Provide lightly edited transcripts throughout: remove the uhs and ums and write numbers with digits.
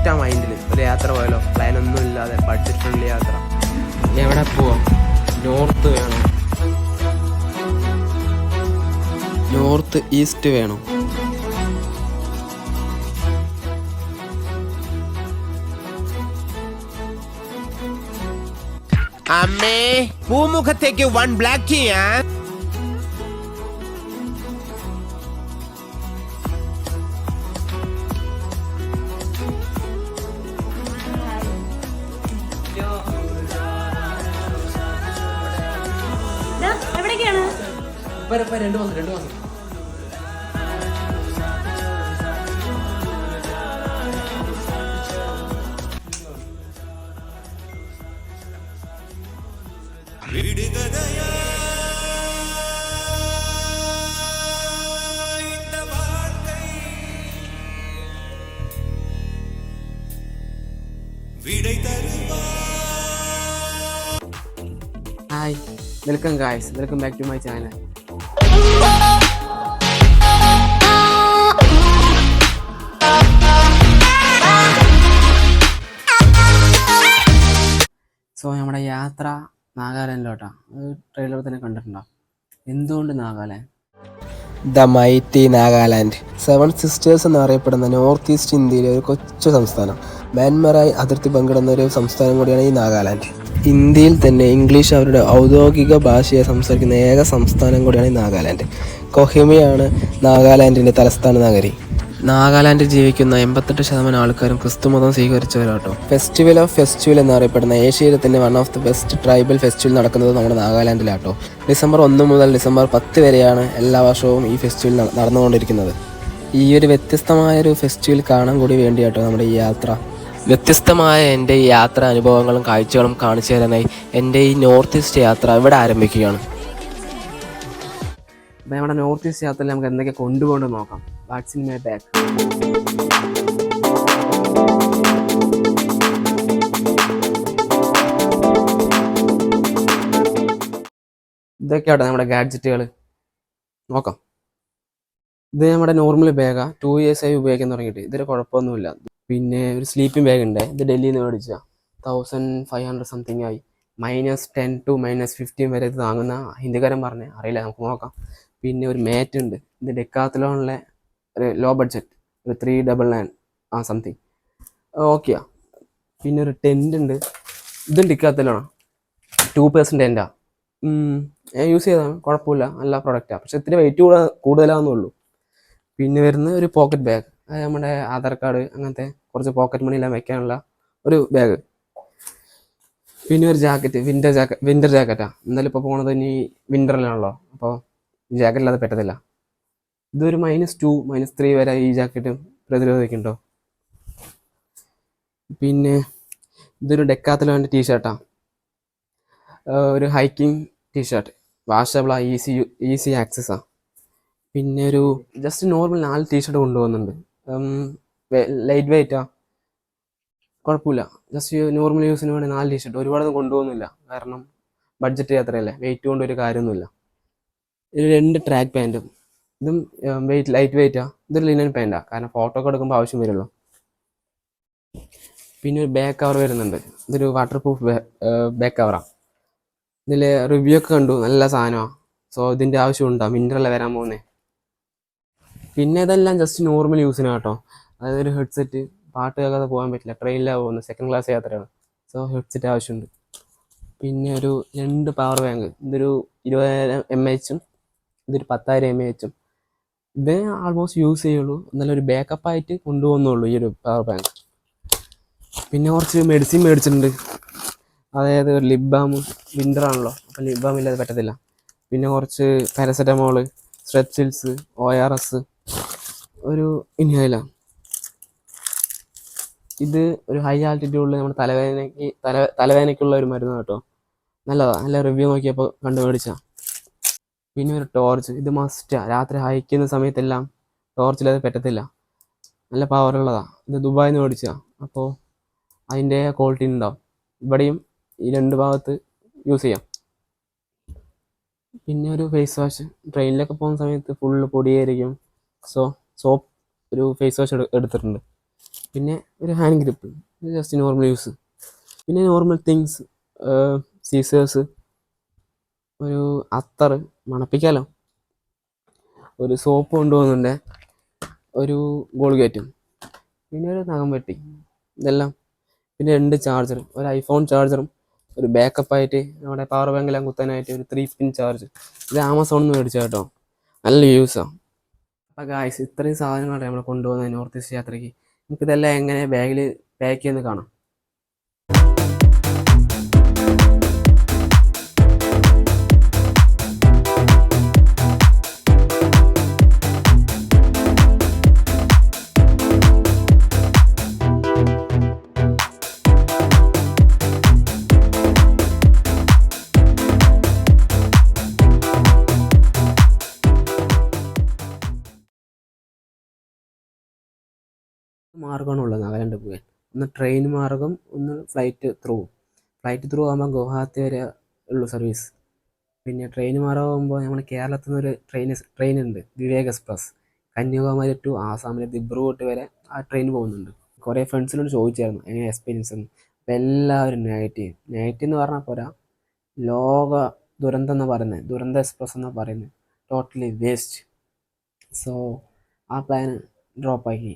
ഒറ്റ മൈൻഡിൽ ഒരു യാത്ര പോയാലോ? പ്ലാനൊന്നും ഇല്ലാതെ ബഡ്ജറ്റ് ഫ്രണ്ട്ലി യാത്ര. എവിടെ പോവാം? നോർത്ത് വേണം, നോർത്ത് ഈസ്റ്റ് വേണം. അമ്മേ, പൂമുഖത്തേക്ക് 1 ബ്ലാക്ക് ടീയാ. എവിടേക്കാണ്? 2 മാസം. Hi, welcome guys, welcome back to my channel. So നമ്മുടെ യാത്ര നാഗാലാൻഡിലോട്ടാണ്. ട്രെയിലർ തന്നെ കണ്ടിട്ടുണ്ടോ? എന്തുകൊണ്ട് Nagaland? The mighty Nagaland. 7 sisters എന്നറിയപ്പെടുന്ന നോർത്ത് ഈസ്റ്റ് ഇന്ത്യയിലെ ഒരു കൊച്ചു സംസ്ഥാനം. മ്യാൻമറായി അതിർത്തി പങ്കിടുന്ന ഒരു സംസ്ഥാനം കൂടിയാണ് ഈ നാഗാലാൻഡ്. ഇന്ത്യയിൽ തന്നെ ഇംഗ്ലീഷ് അവരുടെ ഔദ്യോഗിക ഭാഷയായി സംസാരിക്കുന്ന ഏക സംസ്ഥാനം കൂടിയാണ് ഈ നാഗാലാൻഡ്. കൊഹിമയാണ് നാഗാലാൻഡിൻ്റെ തലസ്ഥാന നഗരി. നാഗാലാൻഡിൽ ജീവിക്കുന്ന 88% ആൾക്കാരും ക്രിസ്തുമതം സ്വീകരിച്ചവരാട്ടോ. ഫെസ്റ്റിവൽ ഓഫ് ഫെസ്റ്റിവൽ എന്നറിയപ്പെടുന്ന ഏഷ്യയിലെ തന്നെ one of the best tribal festival നടക്കുന്നത് നമ്മുടെ നാഗാലാൻഡിലാട്ടോ. ഡിസംബർ 1 മുതൽ ഡിസംബർ 10 വരെയാണ് എല്ലാ വർഷവും ഈ ഫെസ്റ്റിവൽ നടന്നുകൊണ്ടിരിക്കുന്നത്. ഈ ഒരു വ്യത്യസ്തമായൊരു ഫെസ്റ്റിവൽ കാണാൻ കൂടി വേണ്ടിയാട്ടോ നമ്മുടെ ഈ യാത്ര. വ്യത്യസ്തമായ എൻ്റെ ഈ യാത്ര അനുഭവങ്ങളും കാഴ്ചകളും കാണിച്ചു തരാനായി എൻ്റെ ഈ നോർത്ത് ഈസ്റ്റ് യാത്ര ഇവിടെ ആരംഭിക്കുകയാണ്. അപ്പോൾ നമ്മുടെ നോർത്ത് ഈസ്റ്റ് യാത്രയിൽ നമുക്ക് എന്തൊക്കെ കൊണ്ടുപോകേണ്ട നോക്കാം. What's in my bag. ഇതൊക്കെയാട്ടോ നമ്മുടെ ഗാഡ്ജറ്റുകൾ. നോക്കാം. ഇത് നമ്മുടെ നോർമൽ ബാഗാണ്. 2 years ആയി ഉപയോഗിക്കാൻ തുടങ്ങിയിട്ട്. ഇതൊരു കുഴപ്പമൊന്നുമില്ല. പിന്നെ ഒരു സ്ലീപ്പിംഗ് ബാഗ് ഉണ്ട്. ഇത് ഡൽഹിയിൽ നിന്ന് മേടിച്ച 1500 സംതിങ് ആയി. -10 to -15 വരെ ഇത് താങ്ങുന്ന ഹിന്ദിക്കാരൻ പറഞ്ഞേ, അറിയില്ല, നമുക്ക് നോക്കാം. പിന്നെ ഒരു മാറ്റ് ഉണ്ട്. ഇത് ഡെക്കാത്തലോണിലെ ഒരു ലോ ബഡ്ജറ്റ്, ഒരു 399 സംതിങ്, ഓക്കെയാ. പിന്നെ ഒരു ടെൻ്റ് ഉണ്ട്. ഇതും ഡെക്കാത്തലോണാണ്, 2% ടെൻ്റാ. ഞാൻ യൂസ് ചെയ്തതാണ്, കുഴപ്പമില്ല, നല്ല പ്രൊഡക്റ്റാണ്. പക്ഷെ ഇത്തിരി വെയിറ്റ് കൂടുതലാണെന്നുള്ളൂ. പിന്നെ വരുന്ന ഒരു പോക്കറ്റ് ബാഗ്, അത് നമ്മുടെ ആധാർ കാർഡ് അങ്ങനത്തെ കുറച്ച് പോക്കറ്റ് മണി എല്ലാം വെക്കാനുള്ള ഒരു ബാഗ്. പിന്നെ ഒരു ജാക്കറ്റ്, വിൻ്റർ ജാക്കറ്റാണ്. എന്നാലും ഇപ്പോൾ പോണത് ഇനി വിൻ്ററിലാണല്ലോ, അപ്പോൾ ജാക്കറ്റ് ഇല്ലാതെ പറ്റത്തില്ല. ഇതൊരു -2 -3 വരെ ഈ ജാക്കറ്റും പ്രതിരോധിക്കുന്നുണ്ടോ. പിന്നെ ഇതൊരു ഡെക്കാത്തലോൻ്റെ ടീഷർട്ടാണ്, ഒരു ഹൈക്കിംഗ് ടീഷർട്ട്, വാഷബിളാണ്, ഈസി ആക്സസാണ്. പിന്നെ ഒരു ജസ്റ്റ് നോർമൽ 4 ടീഷർട്ട് കൊണ്ടുപോകുന്നുണ്ട്. ലൈറ്റ് വെയ്റ്റാ, കുഴപ്പമില്ല. ജസ്റ്റ് നോർമൽ യൂസിന് വേണ്ടി 4 ടീഷർട്ട്, ഒരുപാടൊന്നും കൊണ്ടുപോകുന്നില്ല, കാരണം ബഡ്ജറ്റ് യാത്രയല്ലേ, വെയിറ്റ് കൊണ്ട് ഒരു കാര്യമൊന്നുമില്ല. ഒരു 2 ട്രാക്ക് പാൻറ്റും, ഇതും ലൈറ്റ് വെയ്റ്റാ. ഇതൊരു ലിനൻ പാൻറ്റാണ്, കാരണം ഫോട്ടോ ഒക്കെ എടുക്കുമ്പോൾ ആവശ്യം വരുമല്ലോ. പിന്നെ ഒരു ബാക്ക് കവർ വരുന്നുണ്ട്. ഇതൊരു വാട്ടർ പ്രൂഫ് ബാക്ക് കവറാണ്. ഇതിൽ റിവ്യൂ ഒക്കെ കണ്ടു, നല്ല സാധനമാണ്. സോ ഇതിൻ്റെ ആവശ്യമുണ്ടോ, വിൻ്ററല്ലേ വരാൻ പോകുന്നത്. പിന്നെ ഇതെല്ലാം ജസ്റ്റ് നോർമൽ യൂസിന് കേട്ടോ. അതായത് ഒരു ഹെഡ്സെറ്റ്, പാട്ട് കേൾക്കാതെ പോകാൻ പറ്റില്ല, ട്രെയിനിലാണ് പോകുന്നത്, 2nd ക്ലാസ് യാത്രയാണ്. സോ ഹെഡ്സെറ്റ് ആവശ്യമുണ്ട്. പിന്നെ ഒരു 2 പവർ ബാങ്ക്, ഇതൊരു 20,000 mAh, ഇതൊരു 10,000 mAh. ഇത് ആൾമോസ്റ്റ് യൂസ് ചെയ്യുള്ളൂ, എന്നാലും ഒരു ബാക്കപ്പായിട്ട് കൊണ്ടുപോകുന്നുള്ളൂ ഈ ഒരു പവർ ബാങ്ക്. പിന്നെ കുറച്ച് മെഡിസിൻ മേടിച്ചിട്ടുണ്ട്. അതായത് ഒരു ലിപ് ബാം, വിൻ്ററാണല്ലോ, അപ്പോൾ ലിപ് ബാം ഇല്ലാതെ പറ്റത്തില്ല. പിന്നെ കുറച്ച് പാരസെറ്റമോള്, സ്ട്രെപ്സിൽസ്, ORS, ഒരു ഇൻഹേലർ. ഇത് ഒരു ഹൈ ആൾട്ടിറ്റ്യൂഡിൽ നമ്മുടെ തലവേദനയ്ക്കുള്ള ഒരു മരുന്ന് കേട്ടോ. നല്ലതാണ്, നല്ല റിവ്യൂ നോക്കിയപ്പോൾ കണ്ടു മേടിച്ചാൽ. പിന്നെ ഒരു ടോർച്ച്, ഇത് മസ്റ്റാണ്. രാത്രി ഹൈക്കുന്ന സമയത്തെല്ലാം ടോർച്ചില്ലാതെ പറ്റത്തില്ല, നല്ല പവറുള്ളതാണ്. ഇത് ദുബായിൽ നിന്ന് മേടിച്ചാൽ, അപ്പോൾ അതിൻ്റെ ക്വാളിറ്റി ഉണ്ടാവും. ഇവിടെയും ഈ 2 ഭാഗത്ത് യൂസ് ചെയ്യാം. പിന്നെ ഒരു ഫേസ് വാഷ്, ട്രെയിനിലൊക്കെ പോകുന്ന സമയത്ത് ഫുള്ള് പൊടിയായിരിക്കും. സോ സോപ്പ്, ഒരു ഫേസ് വാഷ് എടുത്തിട്ടുണ്ട്. പിന്നെ ഒരു hand grip, just normal use. പിന്നെ നോർമൽ തിങ്സ്, സീസേഴ്സ്, ഒരു അത്തർ മണപ്പിക്കാലോ, ഒരു സോപ്പ് കൊണ്ടുപോകുന്നുണ്ട്, ഒരു ഗോൾഗേറ്റും, പിന്നെ ഒരു നഖം വെട്ടി, ഇതെല്ലാം. പിന്നെ 2 ചാർജർ, ഒരു ഐഫോൺ ചാർജറും ഒരു ബാക്കപ്പായിട്ട് നമ്മുടെ പവർ ബാങ്കെല്ലാം കുത്താനായിട്ട് ഒരു 3 പിൻ ചാർജ്. ഇത് ആമസോണിൽ നിന്ന് മേടിച്ച കേട്ടോ, നല്ല യൂസാണ്. അപ്പോൾ ഗായ്സ്, ഇത്രയും സാധനങ്ങളാണ് നമ്മൾ കൊണ്ടുപോകുന്നത് നോർത്ത് ഈസ്റ്റ് യാത്രയ്ക്ക്. നമുക്കിതെല്ലാം എങ്ങനെ ബാഗിൽ പാക്ക് ചെയ്യുന്നത് കാണാം. മാർഗ്ഗമാണുള്ളത് നാഗാലാൻഡ് പോകാൻ. ഒന്ന് ട്രെയിൻ മാർഗം, ഒന്ന് ഫ്ലൈറ്റ് ത്രൂ ആകുമ്പോൾ ഗുവാഹത്തി വരെ ഉള്ളൂ സർവീസ്. പിന്നെ ട്രെയിൻ മാർഗമാകുമ്പോൾ നമ്മുടെ കേരളത്തിൽ നിന്നൊരു ട്രെയിൻ ഉണ്ട്, വിവേക് എക്സ്പ്രസ്. കന്യാകുമാരി ടു ആസാമിലെ ദിബ്രുഗഡ് വരെ ആ ട്രെയിൻ പോകുന്നുണ്ട്. കുറേ ഫ്രണ്ട്സിനോട് ചോദിച്ചായിരുന്നു എങ്ങനെ എക്സ്പീരിയൻസ് എന്ന്. അപ്പോൾ എല്ലാവരും നെഗറ്റീവ് എന്ന് പറഞ്ഞാൽ പോരാ, ലോക ദുരന്തം എന്ന് പറയുന്നത്, ദുരന്ത എക്സ്പ്രസ് എന്ന് പറയുന്നത് ടോട്ടലി വേസ്റ്റ്. സോ ആ പ്ലാൻ ഡ്രോപ്പാക്കി.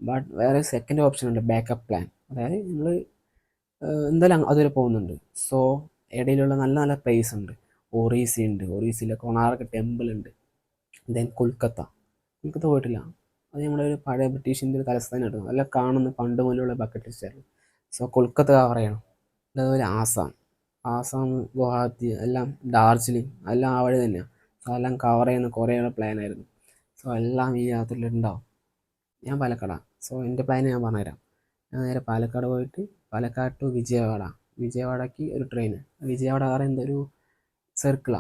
ബട്ട് വേറെ സെക്കൻഡ് ഓപ്ഷൻ ഉണ്ട്, ബാക്കപ്പ് പ്ലാൻ. അതായത് നമ്മൾ എന്തായാലും അതുവരെ പോകുന്നുണ്ട്. സോ ഇടയിലുള്ള നല്ല നല്ല പ്ലേസ് ഉണ്ട്. ഒറീസി ഉണ്ട്, ഒറീസിയിലെ കൊണാർക്ക് ടെമ്പിൾ ഉണ്ട്. ദെൻ കൊൽക്കത്ത പോയിട്ടില്ല. അത് നമ്മുടെ ഒരു പഴയ ബ്രിട്ടീഷ് ഇന്ത്യയുടെ തലസ്ഥാനമായിരുന്നു. അതെല്ലാം കാണുന്ന പണ്ട് മുതലുള്ള ബക്കറ്റ് ലിസ്റ്റായിരുന്നു. സോ കൊൽക്കത്ത കവർ ചെയ്യണം. അതുപോലെ ആസാം, ഗുവാഹത്തി, എല്ലാം ഡാർജിലിംഗ്, എല്ലാം ആ വഴി തന്നെയാണ്. സോ എല്ലാം കവർ ചെയ്യുന്ന കുറേയുള്ള പ്ലാനായിരുന്നു. സോ എല്ലാം ഈ യാത്രയിലുണ്ടാവും. ഞാൻ പാലക്കാടാണ്. സോ എൻ്റെ പ്ലാൻ ഞാൻ പറഞ്ഞുതരാം. ഞാൻ നേരെ പാലക്കാട് പോയിട്ട് പാലക്കാട് ടു വിജയവാഡയ്ക്ക് ഒരു ട്രെയിൻ. വിജയവാഡ പറയുന്നത് ഒരു സർക്കിൾ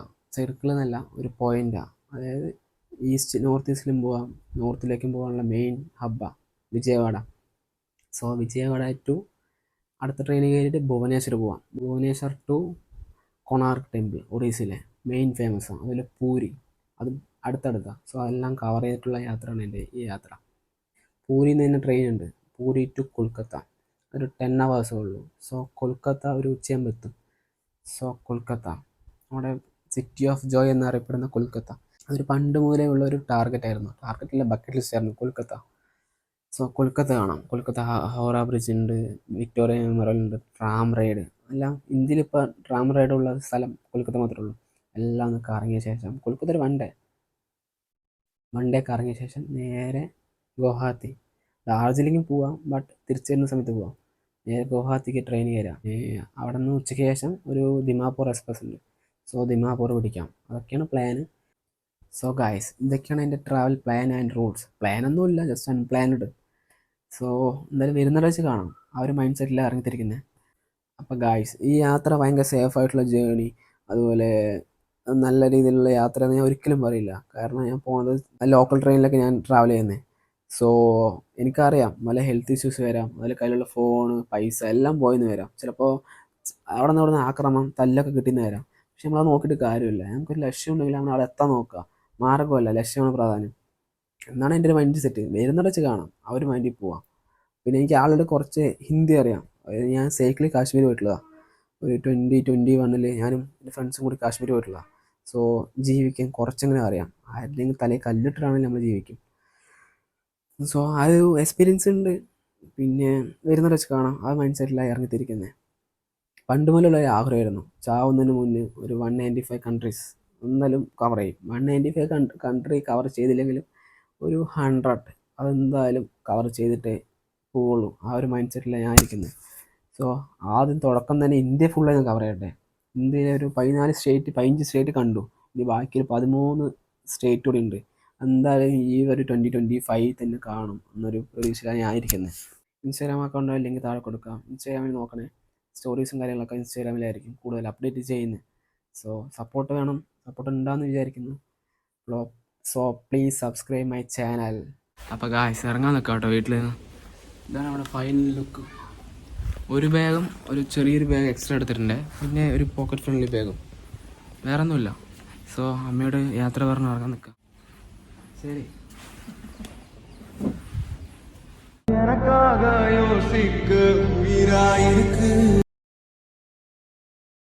എന്നല്ല, ഒരു പോയിൻ്റാണ്. അതായത് നോർത്ത് ഈസ്റ്റിലും പോവാം, നോർത്തിലേക്കും പോകാനുള്ള മെയിൻ ഹബ്ബാണ് വിജയവാഡ. സോ വിജയവാഡ ടു അടുത്ത ട്രെയിൻ കയറിയിട്ട് ഭുവനേശ്വർ പോവാം. ഭുവനേശ്വർ ടു കൊണാർക്ക് ടെമ്പിൾ, ഒറീസയിലെ മെയിൻ ഫേമസ് ആണ്. അതുപോലെ പൂരി, അതും അടുത്തടുത്താണ്. സോ അതെല്ലാം കവർ ചെയ്തിട്ടുള്ള യാത്രയാണ് എൻ്റെ ഈ യാത്ര. പൂരിയിൽ നിന്ന് തന്നെ ട്രെയിൻ ഉണ്ട്, പൂരി ടു കൊൽക്കത്ത, ഒരു 10 hours ഉള്ളൂ. സോ കൊൽക്കത്ത ഒരു ഉച്ചയാകുമ്പോൾ എത്തും. സോ കൊൽക്കത്ത നമ്മുടെ സിറ്റി ഓഫ് ജോയ് എന്നറിയപ്പെടുന്ന കൊൽക്കത്ത, അതൊരു പണ്ട് മുതലേ ഉള്ള ഒരു ടാർഗറ്റിലെ ബക്കറ്റ് ലിസ്റ്റ് ആയിരുന്നു കൊൽക്കത്ത. സോ കൊൽക്കത്ത കാണാം. കൊൽക്കത്ത ഹൗറ ബ്രിഡ്ജ് ഉണ്ട്, വിക്ടോറിയ മെമ്മോറിയൽ ഉണ്ട്, ട്രാം റൈഡ്, എല്ലാം. ഇന്ത്യയിൽ ഇപ്പോൾ ട്രാം റൈഡ് ഉള്ള സ്ഥലം കൊൽക്കത്ത മാത്രമേ ഉള്ളൂ. എല്ലാം ഒന്ന് കറങ്ങിയ ശേഷം കൊൽക്കത്ത ഒരു വൺ ഡേ കറങ്ങിയ ശേഷം നേരെ ഗുവാഹത്തി, ഡാർജിലിംഗ് പോവാം, ബട്ട് തിരിച്ചു വരുന്ന സമയത്ത് പോവാം. നേരെ ഗുവാഹത്തിക്ക് ട്രെയിൻ കയറാം. അവിടെ നിന്ന് ഉച്ചയ്ക്ക് ശേഷം ഒരു ദിമാപൂർ എക്സ്പ്രസ് ഉണ്ട്. സോ ദിമാപൂർ പിടിക്കാം. അതൊക്കെയാണ് പ്ലാന്. സോ ഗായ്സ്, ഇതൊക്കെയാണ് എൻ്റെ ട്രാവൽ പ്ലാൻ ആൻഡ് റൂട്ട്സ്. പ്ലാനൊന്നുമില്ല, ജസ്റ്റ് അൺപ്ലാൻഡ്. സോ എന്തായാലും വരുന്നിട വെച്ച് കാണാം. ആ ഒരു മൈൻഡ് സെറ്റിലാണ് ഇറങ്ങിത്തിരിക്കുന്നത്. അപ്പോൾ ഗായ്സ്, ഈ യാത്ര ഭയങ്കര സേഫായിട്ടുള്ള ജേണി, അതുപോലെ നല്ല രീതിയിലുള്ള യാത്ര എന്ന് ഞാൻ ഒരിക്കലും പറയില്ല. കാരണം ഞാൻ പോകുന്നത് ലോക്കൽ ട്രെയിനിലൊക്കെ ഞാൻ ട്രാവൽ ചെയ്യുന്നത്. സോ എനിക്കറിയാം പല ഹെൽത്ത് ഇഷ്യൂസ് വരാം, അതിൽ കയ്യിലുള്ള ഫോണ്, പൈസ എല്ലാം പോയെന്ന് വരാം. ചിലപ്പോൾ അവിടെ നിന്ന് ആക്രമണം, തല്ലൊക്കെ കിട്ടിയെന്ന് വരാം. പക്ഷെ നമ്മളത് നോക്കിയിട്ട് കാര്യമില്ല. നമുക്കൊരു ലക്ഷ്യം ഉണ്ടെങ്കിൽ നമ്മൾ അവിടെ എത്താൻ നോക്കുക. മാർഗ്ഗമല്ല, ലക്ഷ്യമാണ് പ്രാധാന്യം എന്നാണ് എൻ്റെ ഒരു മൈൻഡ് സെറ്റ്. വരുന്നിട വെച്ച് കാണാം, ആ ഒരു മൈൻഡിൽ പോവാം. പിന്നെ എനിക്ക് ആളുടെ കുറച്ച് ഹിന്ദി അറിയാം. ഞാൻ സൈക്കിളിൽ കാശ്മീർ പോയിട്ടുള്ളതാണ്. ഒരു 2021 ഞാനും എൻ്റെ ഫ്രണ്ട്സും കൂടി കാശ്മീർ പോയിട്ടുള്ളതാണ്. സോ ജീവിക്കാൻ കുറച്ചെങ്ങനെ അറിയാം. ആരുടെയെങ്കിലും തലയിൽ കല്ലിട്ടിട്ടാണെങ്കിൽ നമ്മൾ ജീവിക്കും. സോ ആ ഒരു എക്സ്പീരിയൻസ് ഉണ്ട്. പിന്നെ വരുന്നിട വെച്ച് കാണാം, ആ മൈൻഡ് സെറ്റിലാണ് ഇറങ്ങിത്തിരിക്കുന്നത്. പണ്ട് മുതലുള്ള ഒരു ആഗ്രഹമായിരുന്നു, ചാവുന്നതിന് മുന്നേ ഒരു 195 കൺട്രീസ് എന്തായാലും കവർ ചെയ്യും. 195 കൺട്രി കവർ ചെയ്തില്ലെങ്കിലും ഒരു 100 അതെന്തായാലും കവർ ചെയ്തിട്ടേ പോവുള്ളൂ. ആ ഒരു മൈൻഡ് സെറ്റിലാണ് ഞാൻ ഇരിക്കുന്നത്. സോ ആദ്യം തുടക്കം തന്നെ ഇന്ത്യ ഫുള്ള് ഞാൻ കവർ ചെയ്യട്ടെ. ഇന്ത്യയിലെ ഒരു 15 സ്റ്റേറ്റ് കണ്ടു. ഇനി ബാക്കി 13 സ്റ്റേറ്റ് കൂടി ഉണ്ട്. എന്തായാലും ഈ ഒരു 2025 തന്നെ കാണും എന്നൊരു പ്രതീക്ഷയിലാണ് ഞാൻ ഇരിക്കുന്നത്. ഇൻസ്റ്റാഗ്രാം അക്കൗണ്ട് അല്ലെങ്കിൽ താഴെ കൊടുക്കാം. ഇൻസ്റ്റാഗ്രാമിൽ നോക്കണേ, സ്റ്റോറീസും കാര്യങ്ങളൊക്കെ ഇൻസ്റ്റാഗ്രാമിലായിരിക്കും കൂടുതൽ അപ്ഡേറ്റ് ചെയ്യുന്നത്. സോ സപ്പോർട്ട് വേണം, സപ്പോർട്ട് ഉണ്ടാകുമെന്ന് വിചാരിക്കുന്നു. So please subscribe my channel. അപ്പോൾ ഗായ്സ്, ഇറങ്ങാൻ നിൽക്കാം കേട്ടോ വീട്ടിൽ നിന്ന്. ഇതാണ് നമ്മുടെ ഫൈനൽ ലുക്ക്. ഒരു ബാഗും ഒരു ചെറിയൊരു ബാഗ് എക്സ്ട്രാ എടുത്തിട്ടുണ്ട്, പിന്നെ ഒരു പോക്കറ്റ് ഫ്രണ്ട്ലി ബാഗും, വേറെ ഒന്നുമില്ല. സോ അമ്മയോട് യാത്ര പറഞ്ഞ് ഇറങ്ങാൻ നിൽക്കാം. ശരി. உனக்காக யோசிக்க உயிராயிருக்க